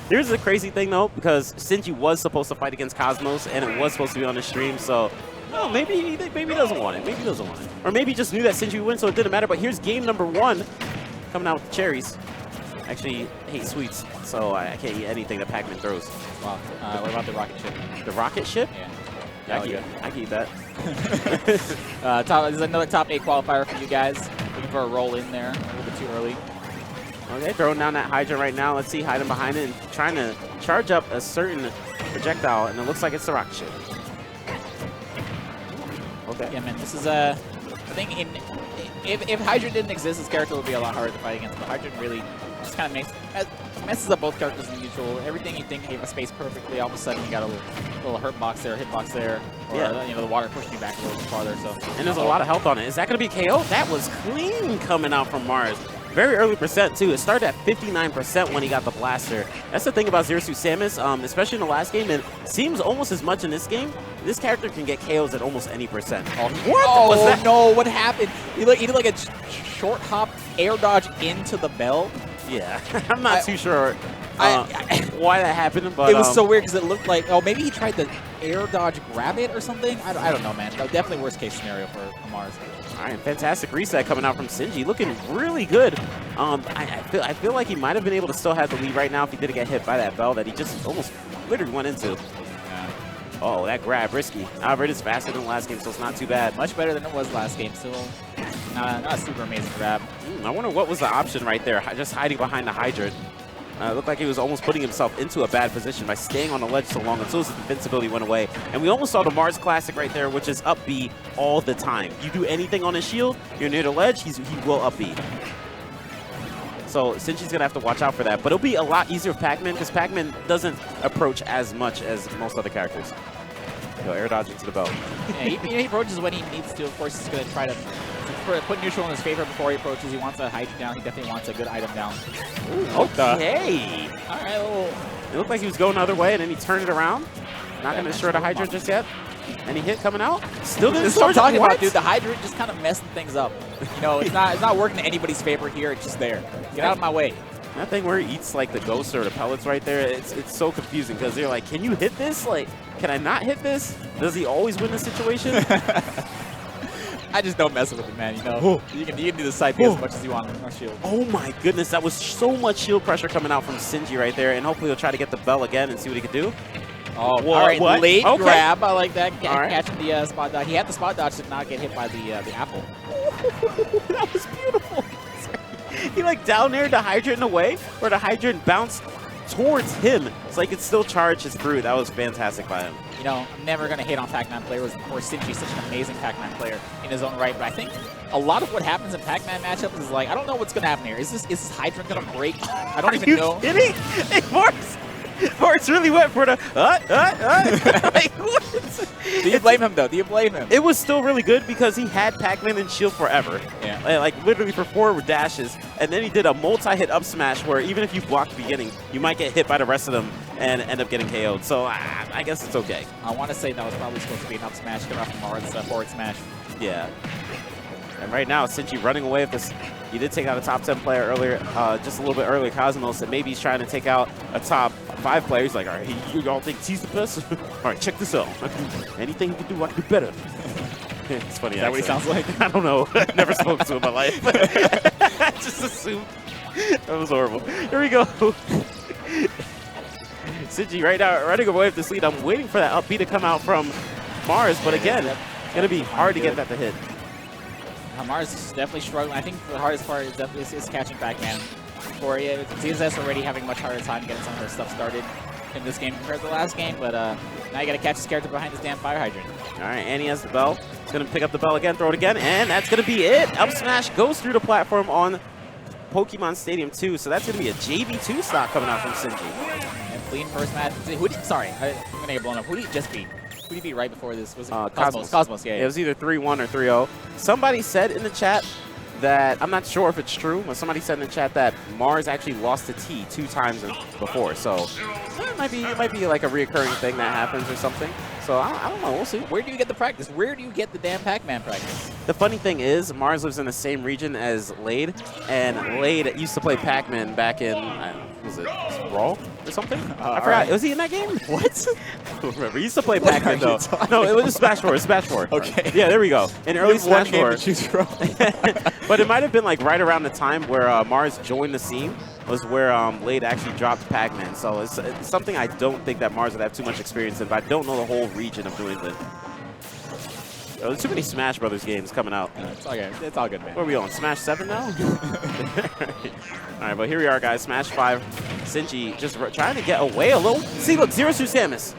Here's the crazy thing, though, because Sinji was supposed to fight against Cosmos, and it was supposed to be on the stream, so no, maybe he doesn't want it. Maybe he doesn't want it. Or maybe he just knew that Sinji would win, so it didn't matter. But here's game number 1 coming out with the cherries. Actually, I hate sweets, so I can't eat anything that Pac-Man throws. Wow. What about the rocket ship? The rocket ship? Yeah. I can eat that. This is another top 8 qualifier for you guys. Looking for a roll in there. A little bit too early. Okay, throwing down that hydrant right now. Let's see, hiding behind it and trying to charge up a certain projectile, and it looks like it's the rocket ship. Okay. Yeah, man, this is a thing. If Hydrant didn't exist, this character would be a lot harder to fight against. But Hydrant really just kind of messes up both characters in mutual. Everything you think gave a space perfectly, all of a sudden you got a little hurt box there, hit box there, or the water pushing you back a little bit farther. So and there's a lot of health on it. Is that going to be KO? That was clean coming out from Mars. Very early percent, too. It started at 59% when he got the blaster. That's the thing about Zero Suit Samus, especially in the last game, and seems almost as much in this game. This character can get KOs at almost any percent. What was that? No, what happened? He did like a short hop air dodge into the bell. Yeah, I'm not too sure why that happened, but it was so weird because it looked like, maybe he tried to air dodge grab it or something. I don't know, man. No, definitely worst case scenario for Mars. All right, fantastic reset coming out from Sinji, looking really good. I feel like he might have been able to still have the lead right now if he didn't get hit by that bell that he just almost literally went into. Yeah. Oh, that grab, risky. However, it is faster than the last game, so it's not too bad. Much better than it was last game. Still not a super amazing grab. I wonder what was the option right there, just hiding behind the hydrant. It looked like he was almost putting himself into a bad position by staying on the ledge so long until his invincibility went away. And we almost saw the Mars Classic right there, which is up B all the time. You do anything on his shield, you're near the ledge, he will up B. So Sinji's going to have to watch out for that. But it'll be a lot easier with Pac-Man because Pac-Man doesn't approach as much as most other characters. Go air dodge into the belt. Yeah, he approaches when he needs to. Of course, he's going to try to put neutral in his favor before he approaches. He wants a hydrant down. He definitely wants a good item down. Ooh, okay. All right. It looked like he was going the other way, and then he turned it around. Not going to destroy the hydrant just yet. Any hit coming out? Still didn't. This is what I'm talking about, dude. The hydrant just kind of messing things up. It's not working in anybody's favor here. It's just there. Get out of my way. That thing where he eats like the ghosts or the pellets right there, it's so confusing because they're like, can you hit this? Like, can I not hit this? Does he always win the situation? I just don't mess with it, man. You can do the side B as much as you want on shield. Oh my goodness, that was so much shield pressure coming out from Sinji right there, and hopefully he'll try to get the bell again and see what he can do. Oh, all right, what? Late grab. I like that. Right. Catching the spot dodge. He had the spot dodge to not get hit by the apple. That was beautiful. He like down there the hydrant in a way where the hydrant bounced towards him so he could still charge his brew. That was fantastic by him. I'm never going to hate on Pac-Man players. Of course, Sinji's such an amazing Pac-Man player in his own right. But I think a lot of what happens in Pac-Man matchups is like, I don't know what's going to happen here. Is this hydrant going to break? I don't even know. Are you kidding? Hey, Mark's really went for the like, what? Do you blame him, though? Do you blame him? It was still really good because he had Pac-Man in shield forever. Yeah. Like literally for 4 dashes. And then he did a multi-hit up smash where even if you block the beginning, you might get hit by the rest of them and end up getting KO'd. So I guess it's okay. I want to say that was probably supposed to be an up smash coming off from Mars forward smash. Yeah. And right now, Sinji running away with this. He did take out a top 10 player earlier, just a little bit earlier, Cosmos, and maybe he's trying to take out a top 5 player. He's like, all right, you all think he's the best? All right, check this out. Anything you can do, I can do better. It's funny. Is that what he sounds like? I don't know. I've never spoken to him in my life. I just assumed. That was horrible. Here we go. Sinji right now running away with this lead. I'm waiting for that up B to come out from Mars, but again, it's going to be hard to get that to hit. Mars is definitely struggling. I think the hardest part is definitely is catching Pac-Man. For you, ZSS already having much harder time getting some of her stuff started in this game compared to the last game, but now you got to catch this character behind this damn fire hydrant. All right, and he has the bell. He's going to pick up the bell again, throw it again, and that's going to be it. Up smash goes through the platform on Pokemon Stadium 2, so that's going to be a JV2 stock coming out from Sinji. And clean first match. I'm going to get blown up. Who did he just beat? Who did he beat right before this? Was it Cosmos? Cosmos, yeah. It was either 3-1 or 3-0. Somebody said in the chat that, I'm not sure if it's true, but somebody said in the chat that Mars actually lost to T 2 times before. So it might be like a reoccurring thing that happens or something. So I don't know. We'll see. Where do you get the practice? Where do you get the damn Pac-Man practice? The funny thing is, Mars lives in the same region as Lade, and Lade used to play Pac-Man back in was it Brawl or something? I forgot. Right. Was he in that game? What? I don't remember. He used to play Pac-Man though. No, it was Smash 4. Smash 4. Okay. Yeah, there we go. In early Smash 4. To But it might have been like right around the time where Mars joined the scene was where Lade actually dropped Pac-Man. So it's something I don't think that Mars would have too much experience in, but I don't know the whole region of New England. Oh, there's too many Smash Brothers games coming out. It's all good. It's all good, man. Where are we on? Smash 7 now? All right, but here we are, guys. Smash 5. Sinji just trying to get away a little. See, look, 0-2 Samus.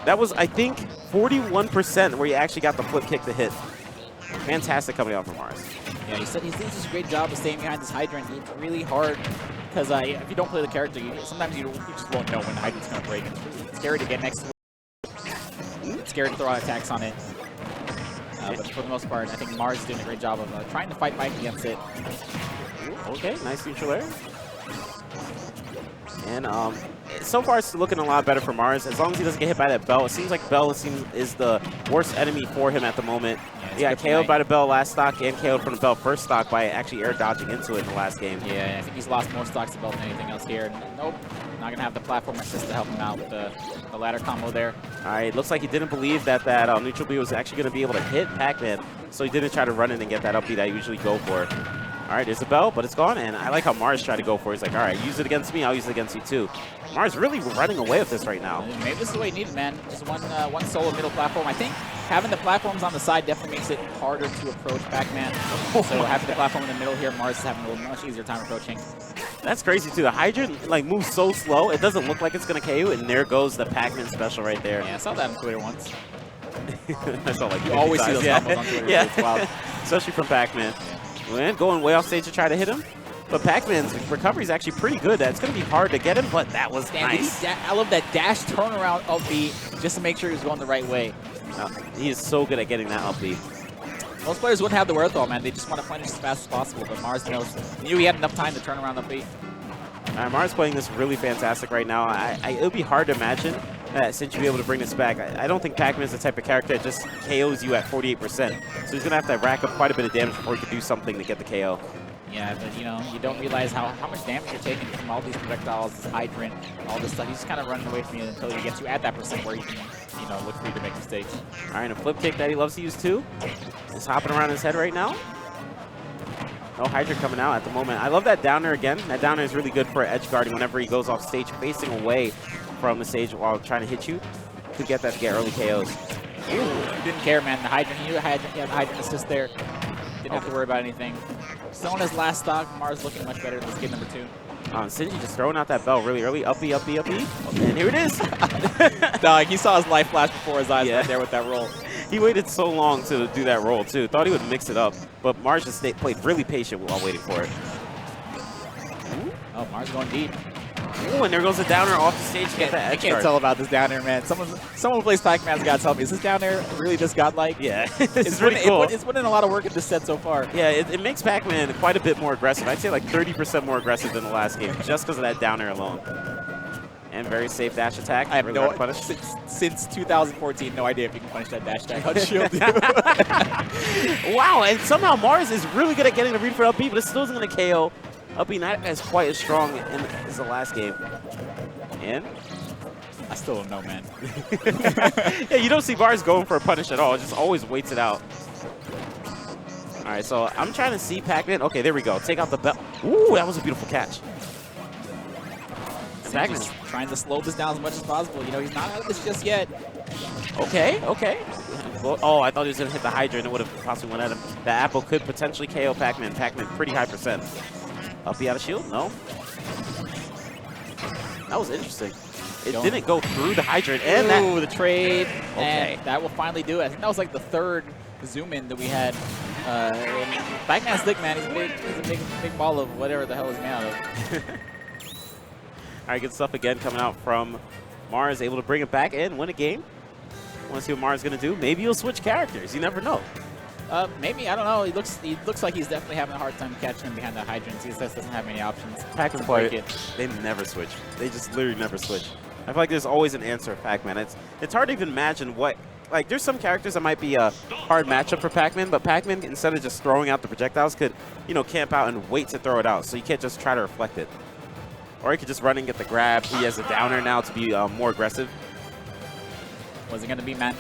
That was, I think, 41% where he actually got the flip kick to hit. Fantastic coming out from Mars. Yeah, he does such a great job of staying behind this hydrant. It's really hard because if you don't play the character, sometimes you just won't know when the hydrant's going to break. It's really scary to get next to it. It's scary to throw out attacks on it. But for the most part, I think Mars is doing a great job of trying to fight back against it. Okay, nice neutral air. And so far it's looking a lot better for Mars. As long as he doesn't get hit by that bell. It seems like Bell is the worst enemy for him at the moment. He got KO'd by the bell last stock and KO'd from the bell first stock by actually air dodging into it in the last game. Yeah, I think he's lost more stocks to bell than anything else here. Nope, not going to have the platform assist to help him out with the ladder combo there. All right, looks like he didn't believe that neutral B was actually going to be able to hit Pac-Man, so he didn't try to run in and get that up B that I usually go for. All right, there's the bell, but it's gone, and I like how Mars tried to go for it. He's like, all right, use it against me, I'll use it against you too. Mars really running away with this right now. Maybe this is the way he needed, man. Just one solo middle platform. I think having the platforms on the side definitely makes it harder to approach Pac-Man. So having the platform in the middle here, Mars is having a much easier time approaching. That's crazy too. The hydrant like moves so slow, it doesn't look like it's gonna KO, and there goes the Pac-Man special right there. Yeah, I saw that on Twitter once. I saw like you always see those combos on Twitter. Yeah, it's wild. Especially from Pac-Man. And going way off stage to try to hit him. But Pac-Man's recovery is actually pretty good. It's going to be hard to get him, but that was nice. I love that dash turnaround up B just to make sure he's going the right way. He is so good at getting that up B. Most players wouldn't have the wherewithal, man. They just want to punish as fast as possible, but Mars knew he had enough time to turn around up B. Mars playing this really fantastic right now. It would be hard to imagine that since you'll be able to bring this back. I don't think Pac-Man is the type of character that just KOs you at 48%. So he's going to have to rack up quite a bit of damage before he can do something to get the KO. Yeah, but you don't realize how much damage you're taking from all these projectiles, this hydrant, all this stuff. He's just kind of running away from you until he gets you at that percent where you can, look free to make mistakes. All right, a flip kick that he loves to use too. He's hopping around his head right now. No hydrant coming out at the moment. I love that down air again. That down air is really good for edge guarding whenever he goes off stage, facing away from the stage while trying to hit you. Could get that to get early KOs. Ooh, he didn't care, man. The hydrant, he had the hydrant assist there. Didn't have to worry about anything. Still on his last stock. Mars looking much better in this game number 2. Sinji just throwing out that bell really early. Up B, up B, up B. And here it is. Dog, he saw his life flash before his eyes right there with that roll. He waited so long to do that roll, too. Thought he would mix it up. But Mars just played really patient while waiting for it. Oh, Mars going deep. Ooh, and there goes the downer off the stage to get that edge I can't guard. tell about this down air, man. Someone who plays Pac-Man's got to tell me, is this down air really this godlike? Yeah, it's pretty cool. It's put in a lot of work in this set so far. Yeah, it makes Pac-Man quite a bit more aggressive. I'd say like 30% more aggressive than the last game, just because of that down air alone. And very safe dash attack. I have really no punish. since 2014, no idea if you can punish that dash attack. How shield you? Wow, and somehow Mars is really good at getting the read for up B, but it still isn't going to KO. Up B not as quite as strong as the last game. And I still don't know, man. yeah, you don't see Mars going for a punish at all. It just always waits it out. All right, so I'm trying to see Pac-Man. Okay, there we go. Take out the bell. Ooh, that was a beautiful catch. Pac-Man trying to slow this down as much as possible. He's not out of this just yet. Okay, okay. Well, oh, I thought he was going to hit the Hydra and it would have possibly went at him. The apple could potentially KO Pac-Man. Pac-Man pretty high percent. Up B out of shield? No. That was interesting. It didn't go through the hydrant. And ooh, the trade. Okay. And that will finally do it. I think that was like the third zoom in that we had. Pac-Man's slick, man. He's a big ball of whatever the hell he's made out of. All right, good stuff again coming out from Mars, able to bring it back and win a game. Want to see what Mars is going to do? Maybe he'll switch characters. You never know. Maybe, I don't know. He looks like he's definitely having a hard time catching him behind the hydrants. He just doesn't have many options. Pac-Man play, they never switch. They just literally never switch. I feel like there's always an answer for Pac-Man. It's hard to even imagine what, like there's some characters that might be a hard matchup for Pac-Man, but Pac-Man, instead of just throwing out the projectiles, could, camp out and wait to throw it out. So you can't just try to reflect it. Or he could just run and get the grab. He has a downer now to be more aggressive. What's it going to be, man?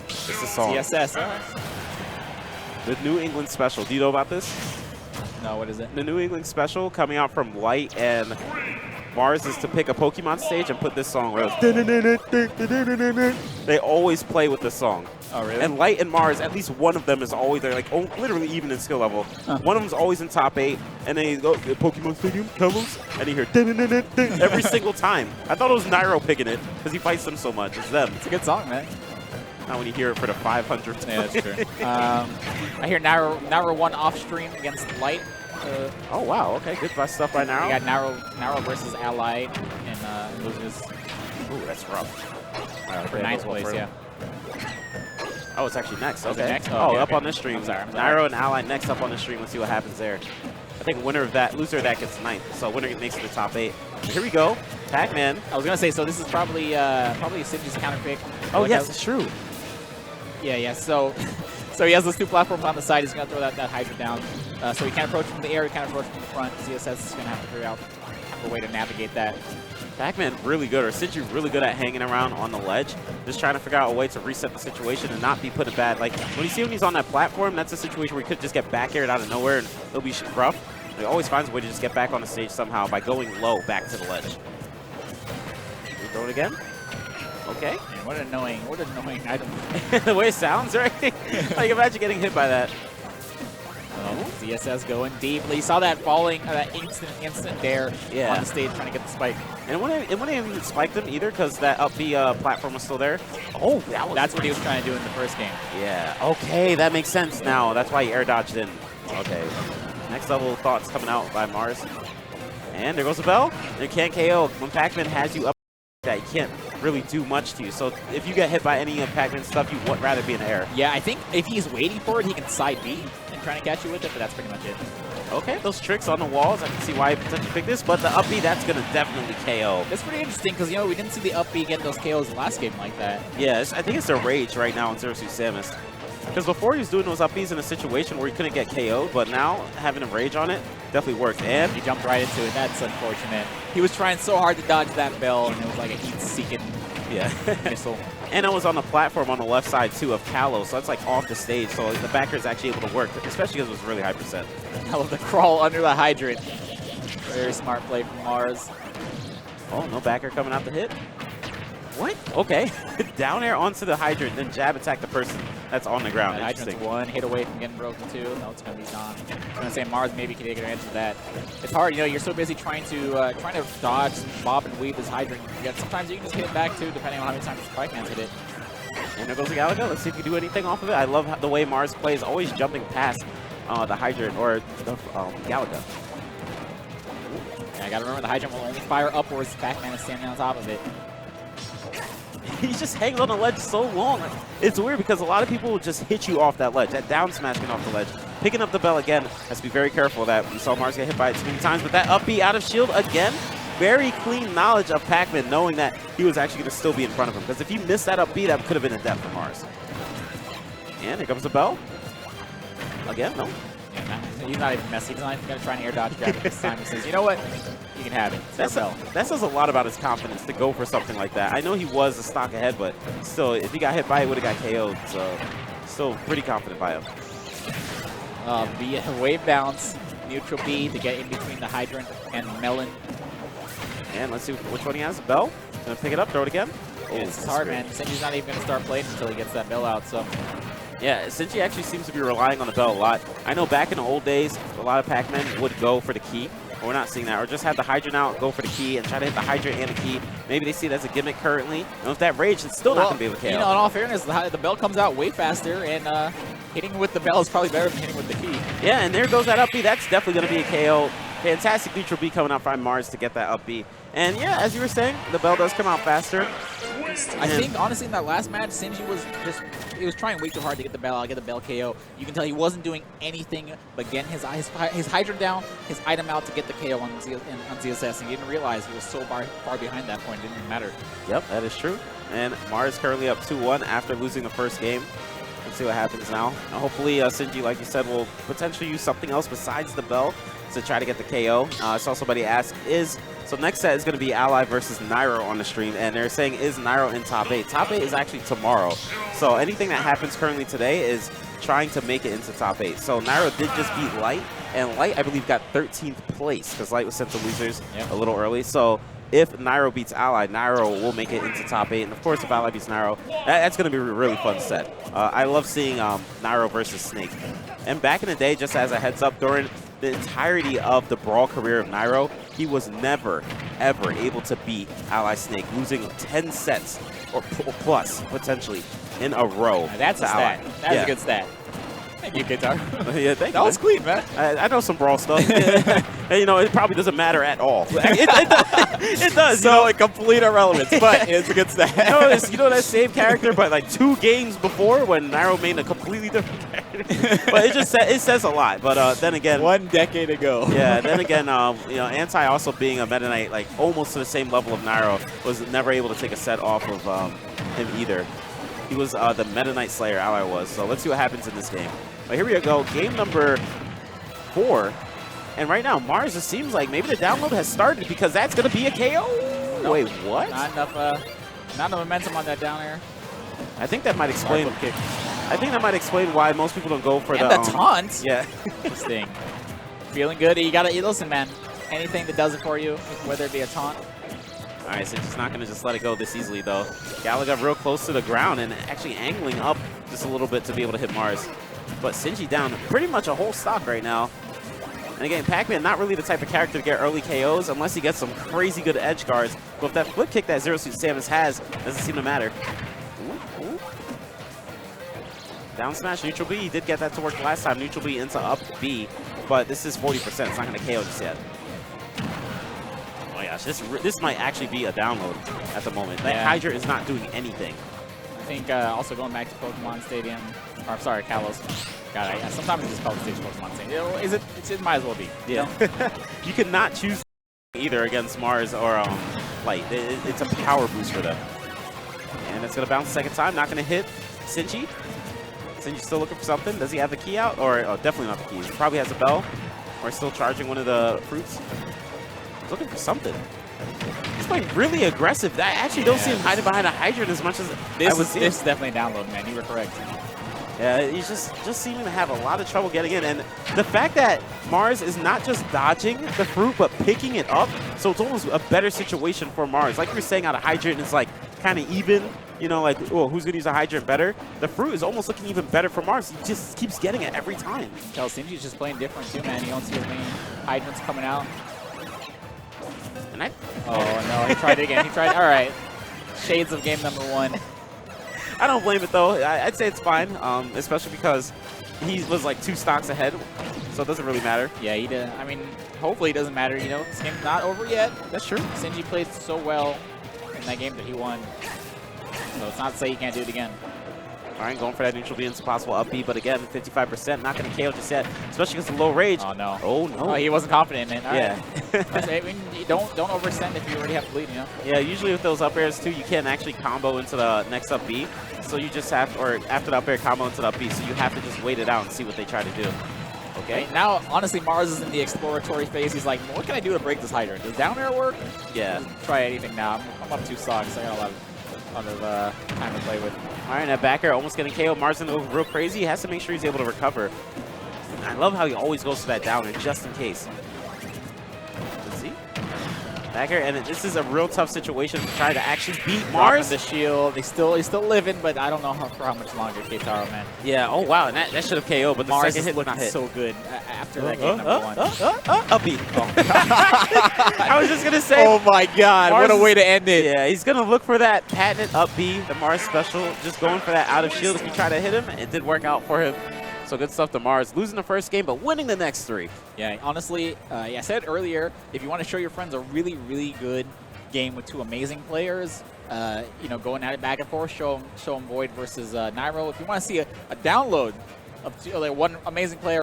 It's the song. CSS. The New England Special. Do you know about this? No, what is it? The New England Special coming out from Light and Mars is to pick a Pokemon stage and put this song where they always play with this song. Oh, really? And Light and Mars, at least one of them is always there, like literally even in skill level. One of them's always in top 8, and then you go Pokemon Stadium, Kalos, and you hear every single time. I thought it was Nairo picking it because he fights them so much. It's them. It's a good song, man. Not when you hear it for the 500th time. Yeah, that's true. I hear Nairo won off stream against Light. Oh wow, okay, good stuff by Nairo. We got Nairo versus Ally and loses. Ooh, that's rough. For 9th place, yeah. Oh, it's actually next. Is it Okay. next? Oh, Okay, up okay. on this stream. I'm sorry. Nairo and Ally next up on the stream. Let's see what happens there. I think winner of that, loser of that gets 9th. So winner makes it to the top 8. Here we go. Pac-Man. I was gonna say, so this is probably Sinji's counter pick. Oh yes, it's true. Yeah. So he has those 2 platforms on the side. He's gonna throw that Hydra down. So he can't approach from the air. He can't approach from the front. CSS is gonna have to figure out a way to navigate that. Pac-Man really good, or Sinji really good at hanging around on the ledge, just trying to figure out a way to reset the situation and not be put in bad. Like, when you see when he's on that platform, that's a situation where he could just get back aired out of nowhere and it'll be rough. He always finds a way to just get back on the stage somehow by going low back to the ledge. We throw it again? Okay. Man, what an annoying item. The way it sounds, right? Like, imagine getting hit by that. Oh, CSS going deeply. Saw that falling, that instant dare on the stage trying to get the spike. And it wouldn't even spiked him either because that up B platform was still there. Oh, that's what he was trying to do in the first game. Yeah. Okay, that makes sense now. That's why he air dodged in. Okay. Next level thoughts coming out by Mars. And there goes the bell. You can't KO. When Pac-Man has you up, that he can't really do much to you. So if you get hit by any of Pac-Man's stuff, you would rather be in the air. Yeah, I think if he's waiting for it, he can side B and trying to catch you with it, but that's pretty much it. Okay, those tricks on the walls, I can see why he potentially picked this, but the up B, that's going to definitely KO. That's pretty interesting because, we didn't see the up B get those KOs last game like that. Yeah, I think it's a rage right now in Zero Suit Samus. Because before he was doing those up Bs in a situation where he couldn't get KO'd, but now having a rage on it definitely worked. And he jumped right into it. That's unfortunate. He was trying so hard to dodge that bell, and it was like a heat-seeking missile. And I was on the platform on the left side, too, of Kalos, so it's like off the stage, so the backer is actually able to work, especially because it was really high percent. I love the crawl under the hydrant. Very smart play from Mars. Oh, no backer coming out to hit. What? Okay. Down air onto the hydrant, then jab attack the person that's on the ground. The hydrant's 1 hit away from getting broken, too. No, it's going to be gone. I'm going to say Mars maybe can take advantage of that. It's hard, you're so busy trying to dodge, bob, and weave this hydrant. Yet sometimes you can just hit it back, too, depending on how many times the spike hands hit it. And there goes the Galaga. Let's see if you can do anything off of it. I love the way Mars plays, always jumping past the hydrant or the Galaga. Yeah, I got to remember the hydrant will only fire upwards. Pac-Man is standing on top of it. He's just hanging on the ledge so long. It's weird because a lot of people will just hit you off that ledge. That down smash getting off the ledge. Picking up the bell again. Has to be very careful of that. We saw Mars get hit by it too many times, but that up B out of shield again. Very clean knowledge of Pac-Man knowing that he was actually going to still be in front of him. Because if he missed that up B, that could have been a death for Mars. And here comes the bell. Again, no. Yeah, he's not even messing. He's not even going to try and air dodge grab it this time. He says, you know what? You can have it. That says a lot about his confidence to go for something like that. I know he was a stock ahead, but still, if he got hit by it, would have got KO'd. So, still pretty confident by him. The wave bounce, neutral B to get in between the hydrant and Melon. And let's see which one he has. Bell. Gonna pick it up, throw it again. Oh, it's hard, man. Sinji's not even going to start playing until he gets that bell out. So. Yeah, Sinji actually seems to be relying on the bell a lot. I know back in the old days, a lot of Pac-Men would go for the key. But we're not seeing that. Or just have the hydrant out, go for the key, and try to hit the hydrant and the key. Maybe they see it as a gimmick currently. And with that rage, it's still not going to be able to KO. In all fairness, the bell comes out way faster, and hitting with the bell is probably better than hitting with the key. Yeah, and there goes that up B. That's definitely going to be a KO. Fantastic neutral B coming out from Mars to get that up B. And yeah, as you were saying, the bell does come out faster. I think, honestly, in that last match, Sinji was he was trying way too hard to get the bell out, get the bell KO. You can tell he wasn't doing anything but getting his hydrant down, his item out to get the KO on ZSS, and he didn't realize he was so far behind that point. It didn't even matter. Yep, that is true. And Mars currently up 2-1 after losing the first game. Let's see what happens now. Hopefully, Sinji, like you said, will potentially use something else besides the bell to try to get the KO. I saw somebody ask, is So next set is going to be Ally versus Nairo on the stream, and they're saying, is Nairo in top 8? Top 8 is actually tomorrow. So anything that happens currently today is trying to make it into top 8. So Nairo did just beat Light, and Light, I believe, got 13th place because Light was sent to losers a little early. So if Nairo beats Ally, Nairo will make it into top 8. And of course, if Ally beats Nairo, that's going to be a really fun set. I love seeing Nairo versus Snake. And back in the day, just as a heads up, during the entirety of the Brawl career of Nairo, he was never, ever able to beat Ally Snake, losing 10 sets or plus, potentially, in a row. Now that's a stat. That's a good stat. Thank you, Guitar. Yeah, thank you. That was clean, man. I know some Brawl stuff. And, you know, it probably doesn't matter at all. It does. So, you know? a complete irrelevance, but it's a good stat. You know that same character, but like 2 games before when Nairo made a completely different character. But it says a lot. But then again, 1 decade ago. Yeah. Then again, you know, Anti also being a Meta Knight, like almost to the same level of Nairo, was never able to take a set off of him either. He was the Meta Knight Slayer, Ally was. So let's see what happens in this game. But here we go, game number 4. And right now, Mars, it seems like maybe the download has started because that's going to be a KO. Nope. Wait, what? Not enough momentum on that down air. I think that might explain. I think that might explain why most people don't go for and the taunt. Yeah. Interesting. Feeling good. You gotta listen, man. Anything that does it for you, whether it be a taunt. All right, so just not going to just let it go this easily, though. Gallagher real close to the ground and actually angling up just a little bit to be able to hit Mars. But Sinji down pretty much a whole stock right now. And again, Pac-Man not really the type of character to get early KOs unless he gets some crazy good edge guards. But if that flip kick that Zero Suit Samus has, doesn't seem to matter. Ooh, ooh. Down smash, neutral B. He did get that to work last time. Neutral B into up B. But this is 40%. It's not going to KO just yet. Oh my gosh, this might actually be a download at the moment. That Hydra is not doing anything. I think also going back to Pokemon Stadium, or I'm sorry, Kalos. God, sometimes it's just called stage Pokemon Stadium. It might as well be. Yeah. You cannot choose either against Mars or Light. It's a power boost for them. And it's going to bounce the second time. Not going to hit Sinji. Sinji's still looking for something. Does he have the key out? Or definitely not the key. He probably has a bell. Or still charging one of the fruits. He's looking for something. He's playing really aggressive. I actually don't see him hiding behind a hydrant as much as this is definitely a download, man. You were correct. Yeah, he's just seeming to have a lot of trouble getting in. And the fact that Mars is not just dodging the fruit, but picking it up, so it's almost a better situation for Mars. Like you were saying, out of hydrant, it's like kind of even. You know, like, oh, who's going to use a hydrant better? The fruit is almost looking even better for Mars. He just keeps getting it every time. Tell Sinji's just playing different too, man. You don't see as many hydrants coming out. And oh, no, he tried it again. He tried. All right. Shades of game number 1. I don't blame it, though. I'd say it's fine, especially because he was like 2 stocks ahead, so it doesn't really matter. Yeah, he did. I mean, hopefully it doesn't matter. You know, this game's not over yet. That's true. Sinji played so well in that game that he won. So it's not to say he can't do it again. All right, going for that neutral B into possible up B, but again, 55%, not going to KO just yet, especially because of low rage. Oh, no. Oh, no. Oh, he wasn't confident in it. All yeah. Right. I mean, don't overextend if you already have to lead, you know? Yeah, usually with those up airs, too, you can't actually combo into the next up B. So you just have, or after the up air, combo into the up B. So you have to just wait it out and see what they try to do. Okay. Right, now, honestly, Mars is in the exploratory phase. He's like, what can I do to break this hydrant? Does down air work? Yeah. Just try anything now. I'm up 2 stocks. I got a lot of time to play with. All right, that back air almost getting KO. Mars going real crazy. He has to make sure he's able to recover. I love how he always goes for that down air just in case. Let's see. Back air, and this is a real tough situation to try to actually beat Mars. The shield. He's still living, but I don't know for how much longer, Keitaro, man. Yeah, oh wow, and that should have KO'd, but the Mars second hit looking not hit. so good after that game number 1. Up B. I was just going to say. Oh my god, Mars what a way to end it. Yeah, he's going to look for that patented up B, the Mars special, just going for that out of shield. If you try to hit him, it did work out for him. So good stuff to Mars. Losing the first game, but winning the next 3. Yeah, honestly, I said earlier, if you want to show your friends a really, really good game with 2 amazing players, you know, going at it back and forth, show them Void versus Nairo. If you want to see a download of 1 amazing player